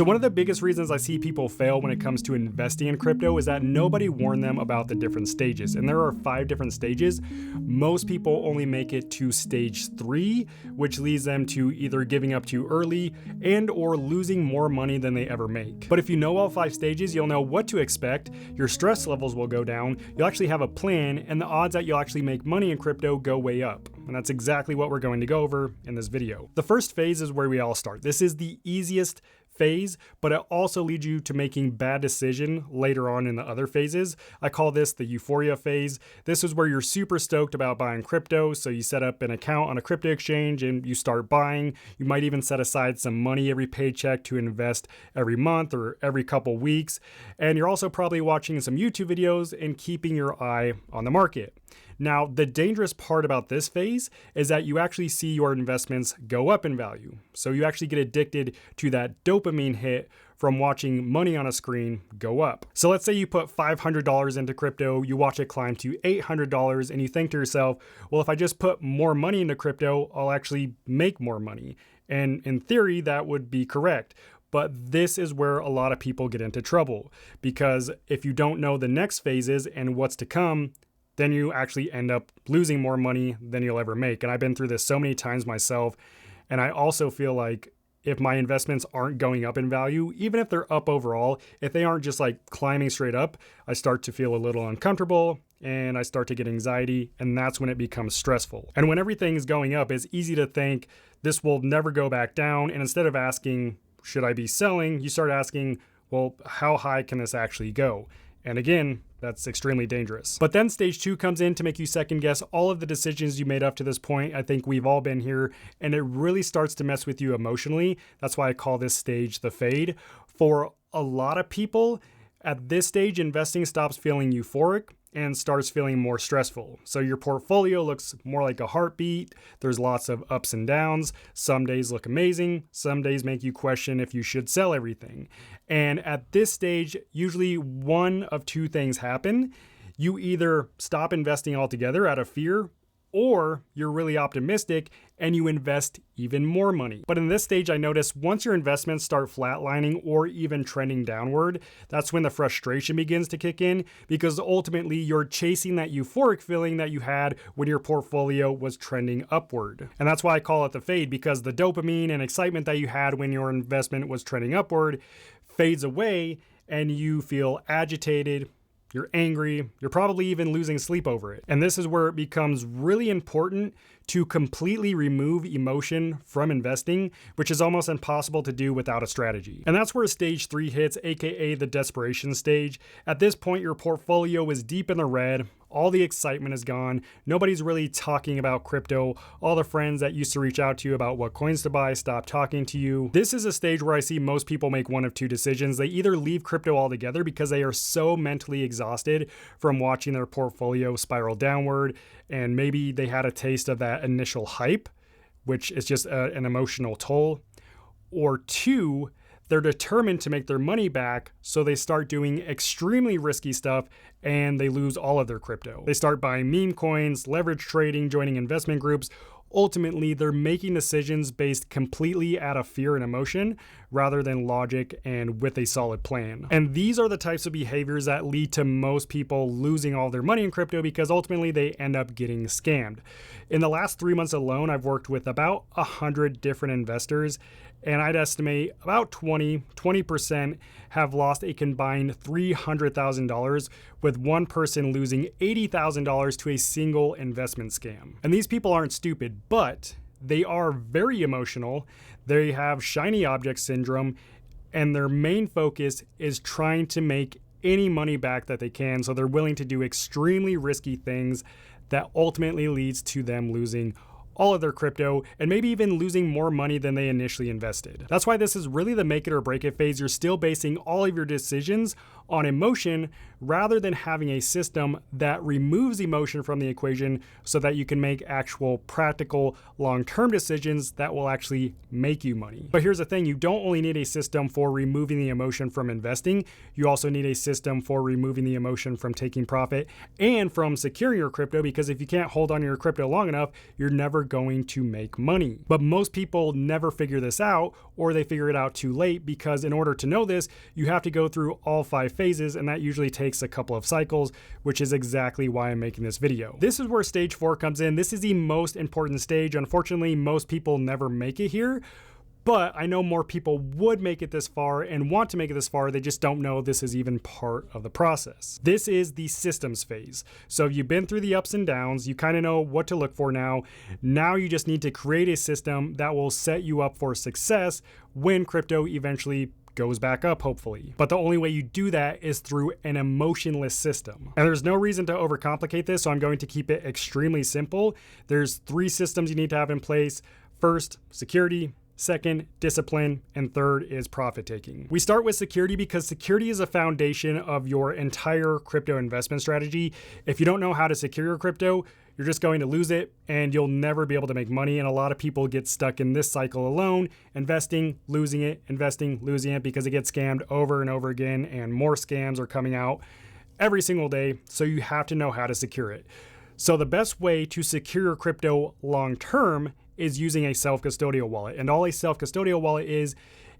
So one of the biggest reasons I see people fail when it comes to investing in crypto is that nobody warned them about the different stages. And there are 5 different stages. Most people only make it to stage 3, which leads them to either giving up too early and or losing more money than they ever make. But if you know all 5 stages, you'll know what to expect, your stress levels will go down, you'll actually have a plan, and the odds that you'll actually make money in crypto go way up. And that's exactly what we're going to go over in this video. The first phase is where we all start. This is the easiest phase, but it also leads you to making bad decisions later on in the other phases. I call this the euphoria phase. This is where you're super stoked about buying crypto, so you set up an account on a crypto exchange and you start buying. You might even set aside some money every paycheck to invest every month or every couple weeks. And you're also probably watching some YouTube videos and keeping your eye on the market. Now, the dangerous part about this phase is that you actually see your investments go up in value. So you actually get addicted to that dopamine hit from watching money on a screen go up. So let's say you put $500 into crypto, you watch it climb to $800, and you think to yourself, well, if I just put more money into crypto, I'll actually make more money. And in theory, that would be correct. But this is where a lot of people get into trouble, because if you don't know the next phases and what's to come, then you actually end up losing more money than you'll ever make. And I've been through this so many times myself. And I also feel like if my investments aren't going up in value, even if they're up overall, if they aren't just like climbing straight up, I start to feel a little uncomfortable and I start to get anxiety, and that's when it becomes stressful. And when everything's going up, it's easy to think this will never go back down. And instead of asking, should I be selling? You start asking, well, how high can this actually go? And again, that's extremely dangerous. But then stage 2 comes in to make you second guess all of the decisions you made up to this point. I think we've all been here, and it really starts to mess with you emotionally. That's why I call this stage the fade. For a lot of people, at this stage, investing stops feeling euphoric and starts feeling more stressful. So your portfolio looks more like a heartbeat. There's lots of ups and downs. Some days look amazing. Some days make you question if you should sell everything. And at this stage, usually one of 2 things happen. You either stop investing altogether out of fear, or you're really optimistic and you invest even more money. But in this stage, I notice once your investments start flatlining or even trending downward, that's when the frustration begins to kick in, because ultimately you're chasing that euphoric feeling that you had when your portfolio was trending upward. And that's why I call it the fade, because the dopamine and excitement that you had when your investment was trending upward fades away and you feel agitated. You're angry, you're probably even losing sleep over it. And this is where it becomes really important to completely remove emotion from investing, which is almost impossible to do without a strategy. And that's where stage 3 hits, aka the desperation stage. At this point, your portfolio is deep in the red. All the excitement is gone. Nobody's really talking about crypto. All the friends that used to reach out to you about what coins to buy stopped talking to you. This is a stage where I see most people make one of 2 decisions. They either leave crypto altogether because they are so mentally exhausted from watching their portfolio spiral downward, and maybe they had a taste of that initial hype, which is just an emotional toll. Or 2, they're determined to make their money back, so they start doing extremely risky stuff and they lose all of their crypto. They start buying meme coins, leverage trading, joining investment groups. Ultimately, they're making decisions based completely out of fear and emotion rather than logic and with a solid plan. And these are the types of behaviors that lead to most people losing all their money in crypto, because ultimately they end up getting scammed. In the last 3 months alone, I've worked with about 100 different investors, and I'd estimate about 20% have lost a combined $300,000, with one person losing $80,000 to a single investment scam. And these people aren't stupid, but they are very emotional. They have shiny object syndrome, and their main focus is trying to make any money back that they can. So they're willing to do extremely risky things that ultimately leads to them losing all of their crypto and maybe even losing more money than they initially invested. That's why this is really the make it or break it phase. You're still basing all of your decisions on emotion rather than having a system that removes emotion from the equation so that you can make actual practical long-term decisions that will actually make you money. But here's the thing, you don't only need a system for removing the emotion from investing, you also need a system for removing the emotion from taking profit and from securing your crypto, because if you can't hold on to your crypto long enough, you're never going to make money. But most people never figure this out, or they figure it out too late, because in order to know this, you have to go through all 5 phases, and that usually takes a couple of cycles, which is exactly why I'm making this video. This is where stage 4 comes in. This is the most important stage. Unfortunately, most people never make it here, but I know more people would make it this far and want to make it this far. They just don't know this is even part of the process. This is the systems phase. So you've been through the ups and downs. You kind of know what to look for now. Now you just need to create a system that will set you up for success when crypto eventually goes back up, hopefully. But the only way you do that is through an emotionless system. And there's no reason to overcomplicate this, so I'm going to keep it extremely simple. There's 3 systems you need to have in place. First, security. Second, discipline, and third is profit taking. We start with security because security is a foundation of your entire crypto investment strategy. If you don't know how to secure your crypto, you're just going to lose it and you'll never be able to make money. And a lot of people get stuck in this cycle alone, investing, losing it, investing, losing it, because it gets scammed over and over again, and more scams are coming out every single day. So you have to know how to secure it. So the best way to secure your crypto long term is using a self-custodial wallet. And all a self-custodial wallet is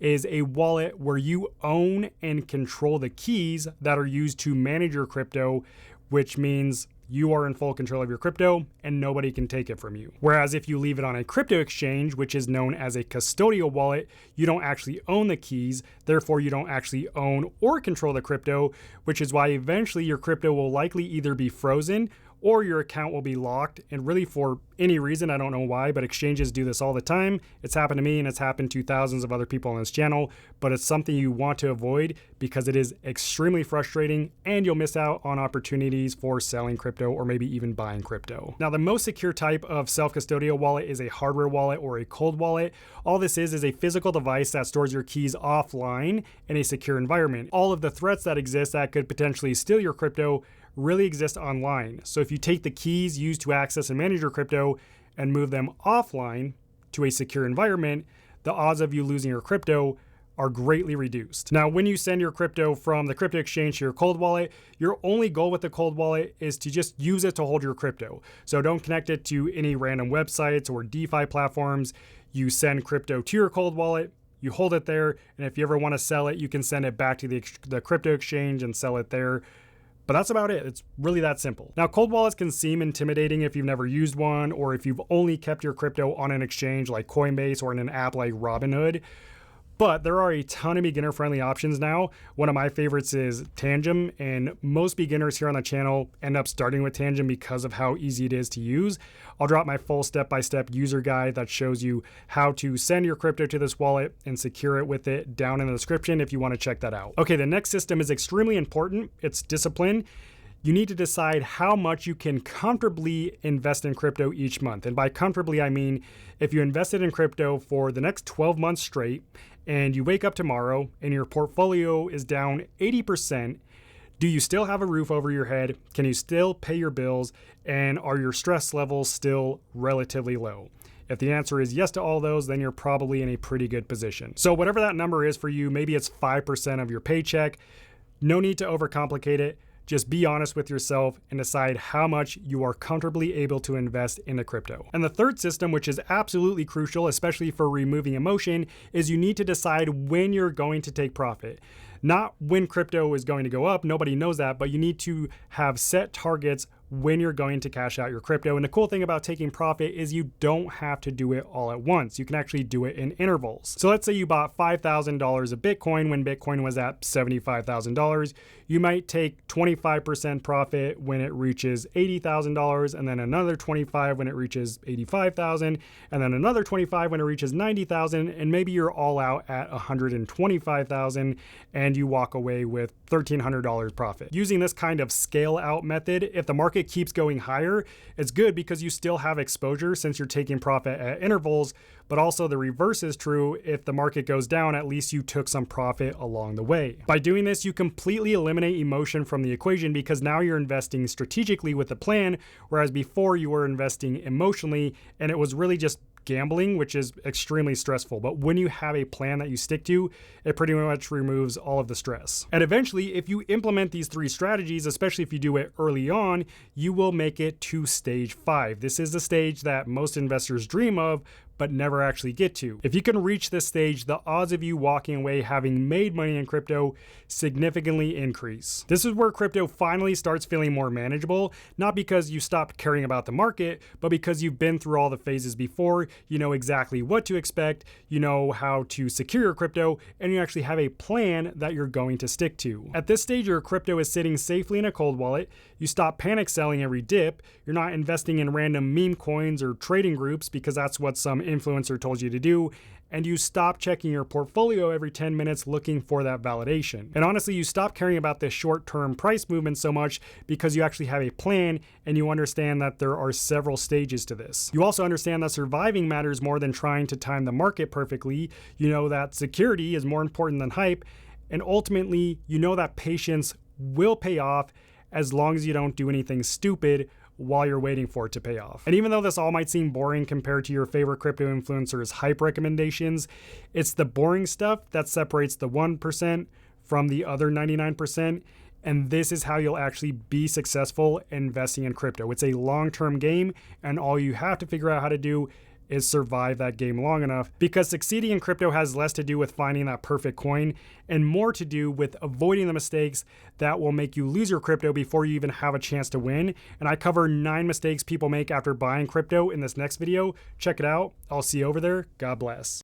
a wallet where you own and control the keys that are used to manage your crypto, which means you are in full control of your crypto and nobody can take it from you. Whereas if you leave it on a crypto exchange, which is known as a custodial wallet, you don't actually own the keys, therefore you don't actually own or control the crypto, which is why eventually your crypto will likely either be frozen or your account will be locked. And really, for any reason, I don't know why, but exchanges do this all the time. It's happened to me and it's happened to thousands of other people on this channel, but it's something you want to avoid because it is extremely frustrating and you'll miss out on opportunities for selling crypto or maybe even buying crypto. Now, the most secure type of self-custodial wallet is a hardware wallet or a cold wallet. All this is a physical device that stores your keys offline in a secure environment. All of the threats that exist that could potentially steal your crypto really exist online. So if you take the keys used to access and manage your crypto and move them offline to a secure environment, the odds of you losing your crypto are greatly reduced. Now, when you send your crypto from the crypto exchange to your cold wallet, your only goal with the cold wallet is to just use it to hold your crypto. So don't connect it to any random websites or DeFi platforms. You send crypto to your cold wallet, you hold it there, and if you ever want to sell it, you can send it back to the crypto exchange and sell it there. But that's about it. It's really that simple. Now, cold wallets can seem intimidating if you've never used one, or if you've only kept your crypto on an exchange like Coinbase or in an app like Robinhood. But there are a ton of beginner-friendly options now. One of my favorites is Tangem, and most beginners here on the channel end up starting with Tangem because of how easy it is to use. I'll drop my full step-by-step user guide that shows you how to send your crypto to this wallet and secure it with it down in the description if you want to check that out. Okay, the next system is extremely important. It's discipline. You need to decide how much you can comfortably invest in crypto each month. And by comfortably, I mean if you invested in crypto for the next 12 months straight and you wake up tomorrow and your portfolio is down 80%, do you still have a roof over your head? Can you still pay your bills? And are your stress levels still relatively low? If the answer is yes to all those, then you're probably in a pretty good position. So whatever that number is for you, maybe it's 5% of your paycheck. No need to overcomplicate it. Just be honest with yourself and decide how much you are comfortably able to invest into crypto. And the third system, which is absolutely crucial, especially for removing emotion, is you need to decide when you're going to take profit. Not when crypto is going to go up, nobody knows that, but you need to have set targets when you're going to cash out your crypto. And the cool thing about taking profit is you don't have to do it all at once. You can actually do it in intervals. So let's say you bought $5,000 of Bitcoin when Bitcoin was at $75,000. You might take 25% profit when it reaches $80,000, and then another 25 when it reaches $85,000, and then another 25 when it reaches $90,000, and maybe you're all out at $125,000, and and you walk away with $1,300 profit. Using this kind of scale out method, if the market keeps going higher, it's good because you still have exposure since you're taking profit at intervals, but also the reverse is true. If the market goes down, at least you took some profit along the way. By doing this, you completely eliminate emotion from the equation because now you're investing strategically with a plan, whereas before you were investing emotionally and it was really just gambling, which is extremely stressful. But when you have a plan that you stick to, it pretty much removes all of the stress. And eventually, if you implement these 3 strategies, especially if you do it early on, you will make it to stage 5. This is the stage that most investors dream of, but never actually get to. If you can reach this stage, the odds of you walking away having made money in crypto significantly increase. This is where crypto finally starts feeling more manageable, not because you stopped caring about the market, but because you've been through all the phases before, you know exactly what to expect, you know how to secure your crypto, and you actually have a plan that you're going to stick to. At this stage, your crypto is sitting safely in a cold wallet, you stop panic selling every dip, you're not investing in random meme coins or trading groups because that's what some influencer told you to do, and you stop checking your portfolio every 10 minutes looking for that validation. And honestly, you stop caring about this short-term price movement so much because you actually have a plan and you understand that there are several stages to this. You also understand that surviving matters more than trying to time the market perfectly. You know that security is more important than hype, and ultimately, you know that patience will pay off as long as you don't do anything stupid while you're waiting for it to pay off. And even though this all might seem boring compared to your favorite crypto influencers' hype recommendations, it's the boring stuff that separates the 1% from the other 99%. And this is how you'll actually be successful investing in crypto. It's a long-term game, and all you have to figure out how to do is survive that game long enough, because succeeding in crypto has less to do with finding that perfect coin and more to do with avoiding the mistakes that will make you lose your crypto before you even have a chance to win. And I cover 9 mistakes people make after buying crypto in this next video. Check it out. I'll see you over there. God bless.